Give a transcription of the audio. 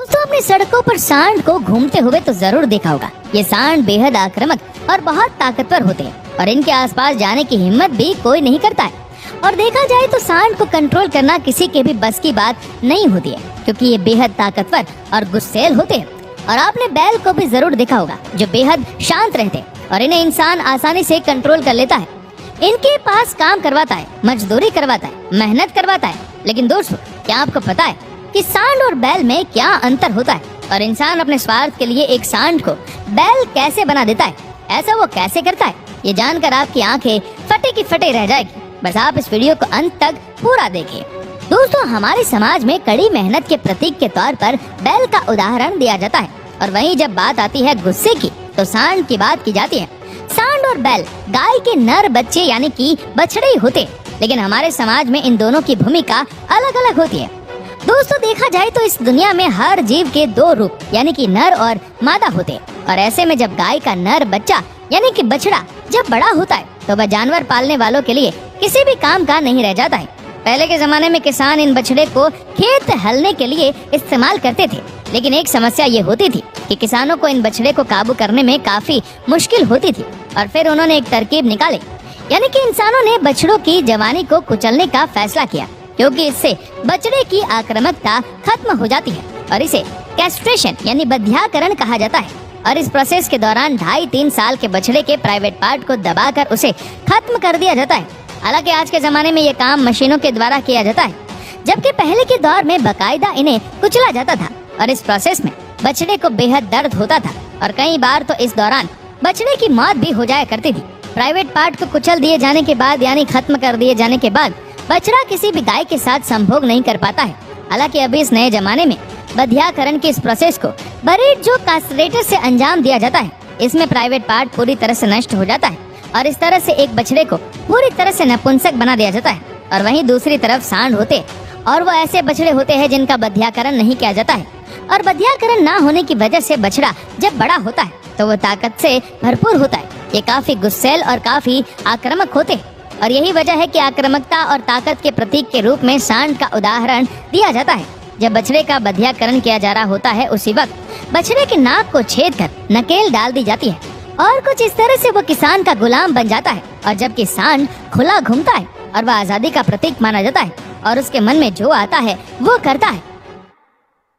दोस्तों, अपनी सड़कों पर सांड को घूमते हुए तो जरूर देखा होगा। ये सांड बेहद आक्रामक और बहुत ताकतवर होते हैं और इनके आसपास जाने की हिम्मत भी कोई नहीं करता है। और देखा जाए तो सांड को कंट्रोल करना किसी के भी बस की बात नहीं होती है, क्योंकि ये बेहद ताकतवर और गुस्सैल होते हैं। और आपने बैल को भी जरूर देखा होगा, जो बेहद शांत रहते हैं और इन्हें इंसान आसानी से कंट्रोल कर लेता है। इनके पास काम करवाता है, मजदूरी करवाता है, मेहनत करवाता है। लेकिन दोस्तों, क्या आपको पता है कि सांड और बैल में क्या अंतर होता है और इंसान अपने स्वार्थ के लिए एक सांड को बैल कैसे बना देता है? ऐसा वो कैसे करता है? ये जानकर आपकी आंखें फटे की फटे रह जाएगी। बस आप इस वीडियो को अंत तक पूरा देखिए। दोस्तों, हमारे समाज में कड़ी मेहनत के प्रतीक के तौर पर बैल का उदाहरण दिया जाता है और वहीं जब बात आती है गुस्से की तो सांड की बात की जाती है। सांड और बैल गाय के नर बच्चे यानी कि बछड़े होते, लेकिन हमारे समाज में इन दोनों की भूमिका अलग अलग होती है। दोस्तों, देखा जाए तो इस दुनिया में हर जीव के दो रूप यानी कि नर और मादा होते हैं और ऐसे में जब गाय का नर बच्चा यानी कि बछड़ा जब बड़ा होता है तो वह जानवर पालने वालों के लिए किसी भी काम का नहीं रह जाता है। पहले के जमाने में किसान इन बछड़े को खेत हलने के लिए इस्तेमाल करते थे, लेकिन एक समस्या ये होती थी कि किसानों को इन बछड़े को काबू करने में काफी मुश्किल होती थी। और फिर उन्होंने एक तरकीब निकाली, यानी कि इंसानों ने बछड़ों की जवानी को कुचलने का फैसला किया, क्योंकि इससे बछड़े की आक्रामकता खत्म हो जाती है और इसे कैस्ट्रेशन यानी बधियाकरण कहा जाता है। और इस प्रोसेस के दौरान 2.5-3 साल के बछड़े के प्राइवेट पार्ट को दबाकर उसे खत्म कर दिया जाता है। हालांकि आज के जमाने में ये काम मशीनों के द्वारा किया जाता है, जबकि पहले के दौर में बकायदा इन्हें कुचला जाता था और इस प्रोसेस में बछड़े को बेहद दर्द होता था और कई बार तो इस दौरान बछड़े की मौत भी हो जाया करती थी। प्राइवेट पार्ट को कुचल दिए जाने के बाद यानी खत्म कर दिए जाने के बाद बछड़ा किसी भी गाय के साथ संभोग नहीं कर पाता है। हालांकि अभी इस नए जमाने में बधियाकरण की इस प्रोसेस को बरीड जो कास्ट्रेटर से अंजाम दिया जाता है। इसमें प्राइवेट पार्ट पूरी तरह से नष्ट हो जाता है और इस तरह से एक बछड़े को पूरी तरह से नपुंसक बना दिया जाता है। और वहीं दूसरी तरफ सांड होते और वो ऐसे बछड़े होते हैं जिनका बधियाकरण नहीं किया जाता है। और बधियाकरण ना होने की वजह से बछड़ा जब बड़ा होता है तो वो ताकत से भरपूर होता है। ये काफी गुस्सैल और काफी आक्रामक होते हैं और यही वजह है कि आक्रामकता और ताकत के प्रतीक के रूप में सांड का उदाहरण दिया जाता है। जब बछड़े का बधियाकरण किया जा रहा होता है उसी वक्त बछड़े के नाक को छेद कर नकेल डाल दी जाती है और कुछ इस तरह से वो किसान का गुलाम बन जाता है। और जबकि सांड खुला घूमता है और वह आजादी का प्रतीक माना जाता है और उसके मन में जो आता है वो करता है।